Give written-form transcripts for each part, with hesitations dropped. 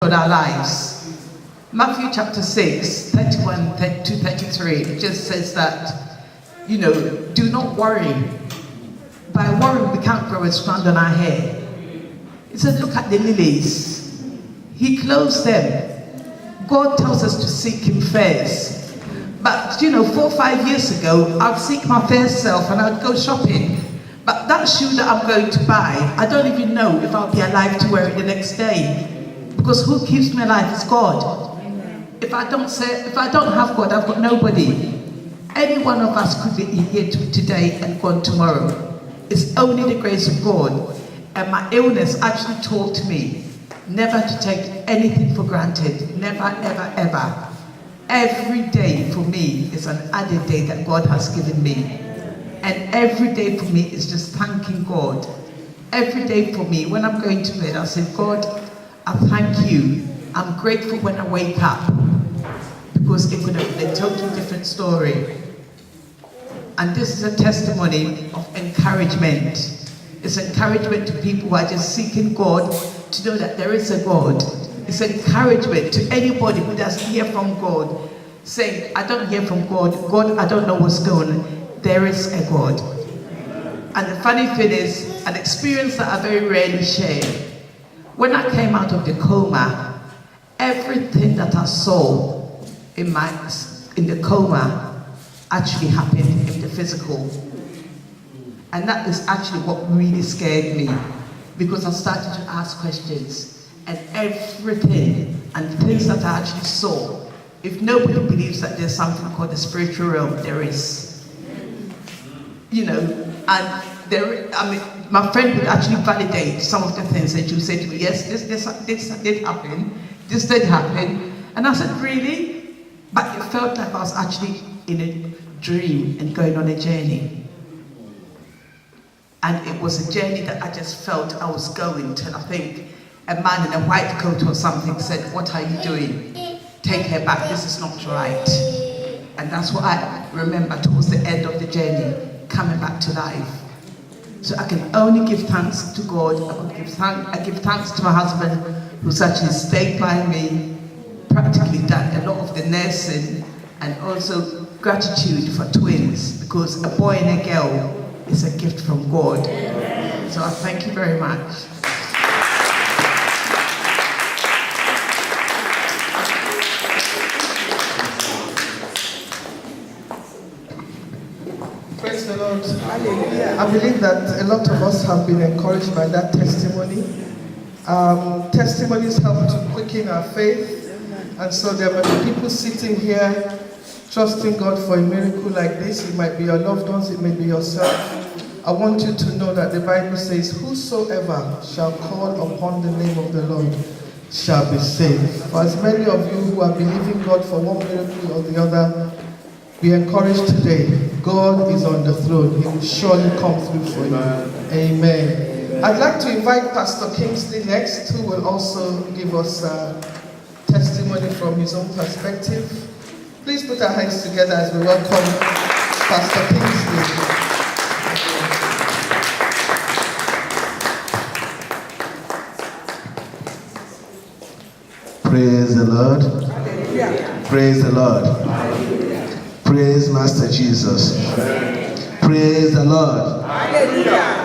for our lives. Matthew chapter 6, 31 to 33, it just says that, do not worry. By worrying, we can't grow a strand on our hair. It said, look at the lilies. He clothes them. God tells us to seek Him first. But, 4 or 5 years ago, I'd seek my first self and I'd go shopping. But that shoe that I'm going to buy, I don't even know if I'll be alive to wear it the next day. Because who keeps me alive is God. If I don't have God, I've got nobody. Any one of us could be here today and gone tomorrow. It's only the grace of God. And my illness actually taught me never to take anything for granted. Never, ever, ever. Every day for me is an added day that God has given me. And every day for me is just thanking God. Every day for me, when I'm going to bed, I say, God, I thank you. I'm grateful when I wake up. Because it could have been a totally different story. And this is a testimony of encouragement. It's encouragement to people who are just seeking God to know that there is a God. It's encouragement to anybody who doesn't hear from God, saying, I don't hear from God. God, I don't know what's going on. There is a God. And the funny thing is, an experience that I very rarely share. When I came out of the coma, everything that I saw in the coma actually happened in the physical. And that is actually what really scared me, because I started to ask questions, and everything and things that I actually saw, if nobody believes that there's something called the spiritual realm, there is. And my friend would actually validate some of the things that you say to me. Yes, this did happen. This did happen. And I said, really? But it felt like I was actually in a dream and going on a journey. And it was a journey that I just felt I was going to. I think a man in a white coat or something said, what are you doing? Take her back, this is not right. And that's what I remember towards the end of the journey, coming back to life. So I can only give thanks to God. I give thanks to my husband, who's actually stayed by me, practically done a lot of the nursing, and also gratitude for twins, because a boy and a girl is a gift from God. So I thank you very much. Praise the Lord. Hallelujah. I believe that a lot of us have been encouraged by that testimony. Testimonies help to quicken our faith. And so there might be people sitting here trusting God for a miracle like this. It might be your loved ones, it may be yourself. I want you to know that the Bible says, whosoever shall call upon the name of the Lord shall be saved. For as many of you who are believing God for one miracle or the other, be encouraged today. God is on the throne. He will surely come through for you. Amen. I'd like to invite Pastor Kingsley next, who will also give us a testimony from his own perspective. Please put our hands together as we welcome Pastor Kingsley. Praise the Lord. Hallelujah. Praise the Lord. Hallelujah. Praise Master Jesus. Praise the Lord. Hallelujah.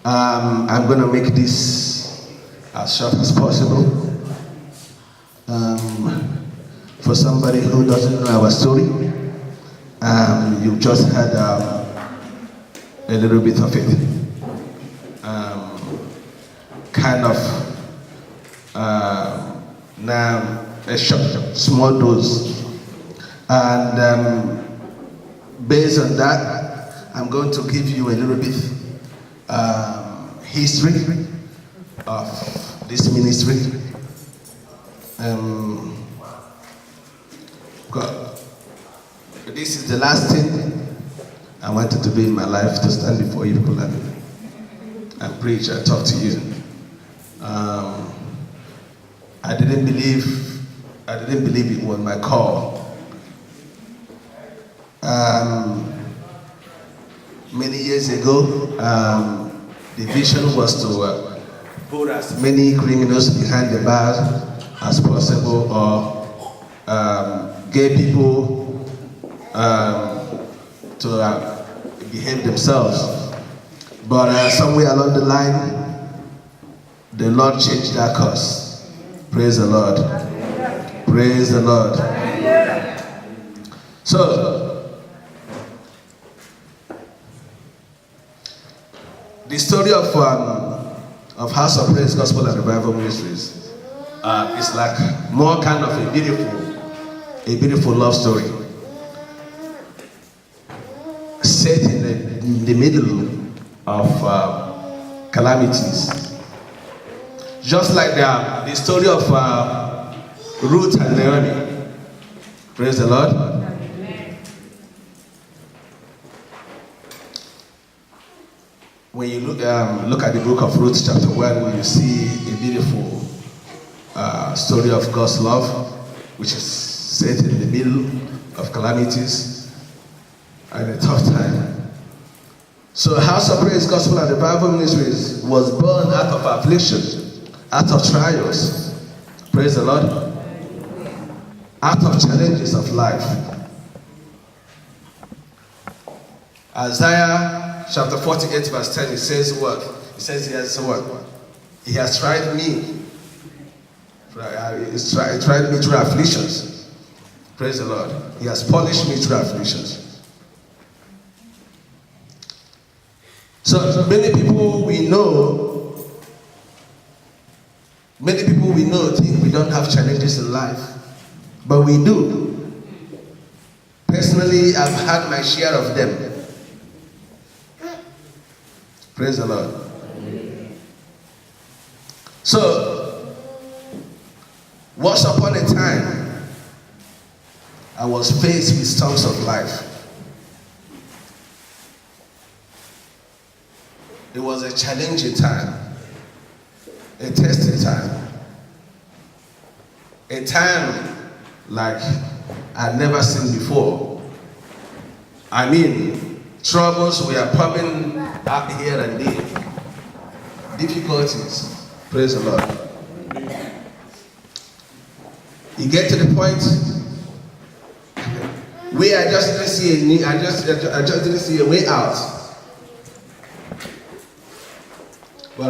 I'm going to make this as short as possible. For somebody who doesn't know our story, you've just heard a little bit of it. Now a short, small dose. And based on that, I'm going to give you a little bit history of this ministry. God, this is the last thing I wanted to be in my life, to stand before you people and preach and talk to you. I didn't believe it was my call. Many years ago, the vision was to put as many criminals behind the bars as possible, or get people to behave themselves. But somewhere along the line, the Lord changed that course. Praise the Lord. Praise the Lord. So, the story of House of Praise Gospel and Revival Ministries is like more kind of a beautiful love story set in the middle of calamities. Just like the story of Ruth and Naomi. Praise the Lord. When you look at the book of Ruth chapter 1, you see a beautiful story of God's love, which is set in the middle of calamities and a tough time. So House of Praise Gospel and Revival Ministries was born out of affliction, out of trials. Praise the Lord. Out of challenges of life. Isaiah chapter 48 verse 10, it says what? It says he has what? He has tried me. He's tried me through afflictions. Praise the Lord. He has punished me through afflictions. So many people we know think we don't have challenges in life, but we do. Personally, I've had my share of them. Praise the Lord. So, once upon a time, I was faced with storms of life. It was a challenging time, a testing time, a time like I'd never seen before. I mean, troubles were popping up here and there. Difficulties. Praise the Lord. You get to the point where I just didn't see a way out. But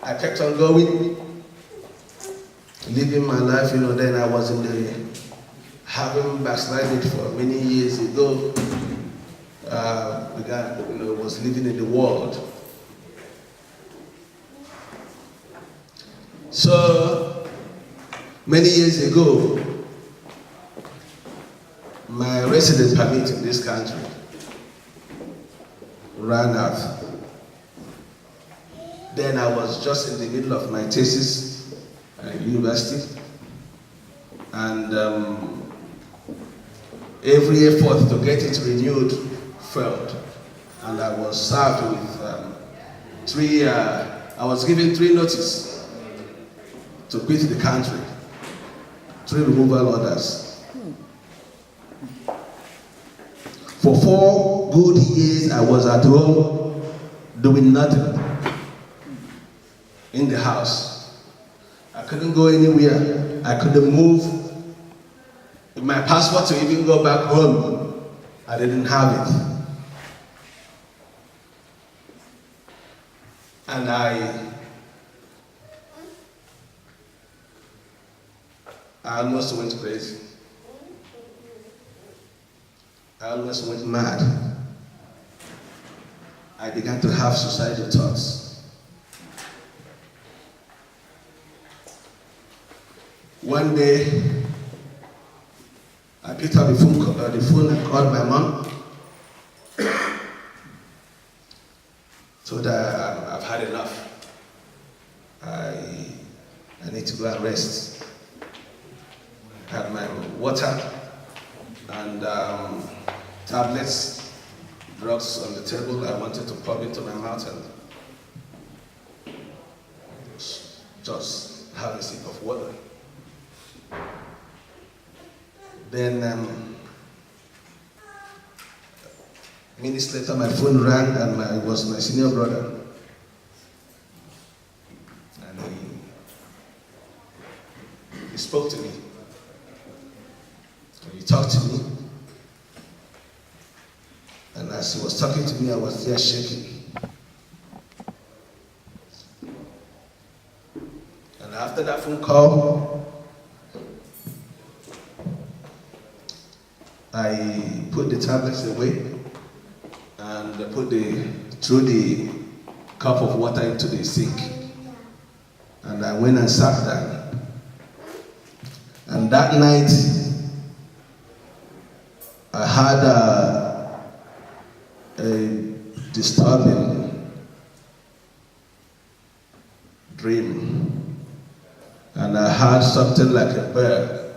I kept on going, living my life. Then I was having backslided for many years ago. Was living in the world. So many years ago, my residence permit in this country ran out. Then I was just in the middle of my thesis at university, and every effort to get it renewed failed, and I was served with I was given 3 notices to quit the country, 3 removal orders. For 4 good years, I was at home doing nothing in the house. I couldn't go anywhere. I couldn't move. My passport to even go back home, I didn't have it. And I almost went crazy. I almost went mad. I began to have suicidal thoughts. One day, I picked up the phone and called my mom. So that I've had enough. I need to go and rest. I had my water and tablets, drugs on the table. I wanted to pop into my mouth and just have a sip of water. Then minutes later, my phone rang, and it was my senior brother. he spoke to me. And he talked to me. And as he was talking to me, I was there shaking. And after that phone call, I put the tablets away and threw the cup of water into the sink. And I went and sat down. And that night, I had a disturbing dream. And I heard something like a bird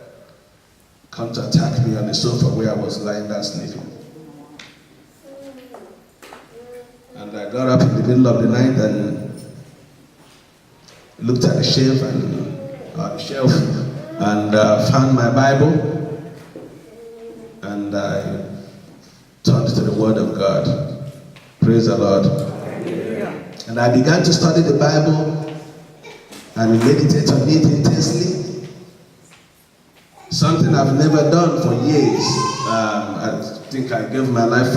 come to attack me on the sofa where I was lying down sleeping. And I got up in the middle of the night and looked at the shelf and found my Bible, and I turned to the Word of God. Praise the Lord. And I began to study the Bible and meditate on it intensely. Something I've never done for years. I think I gave my life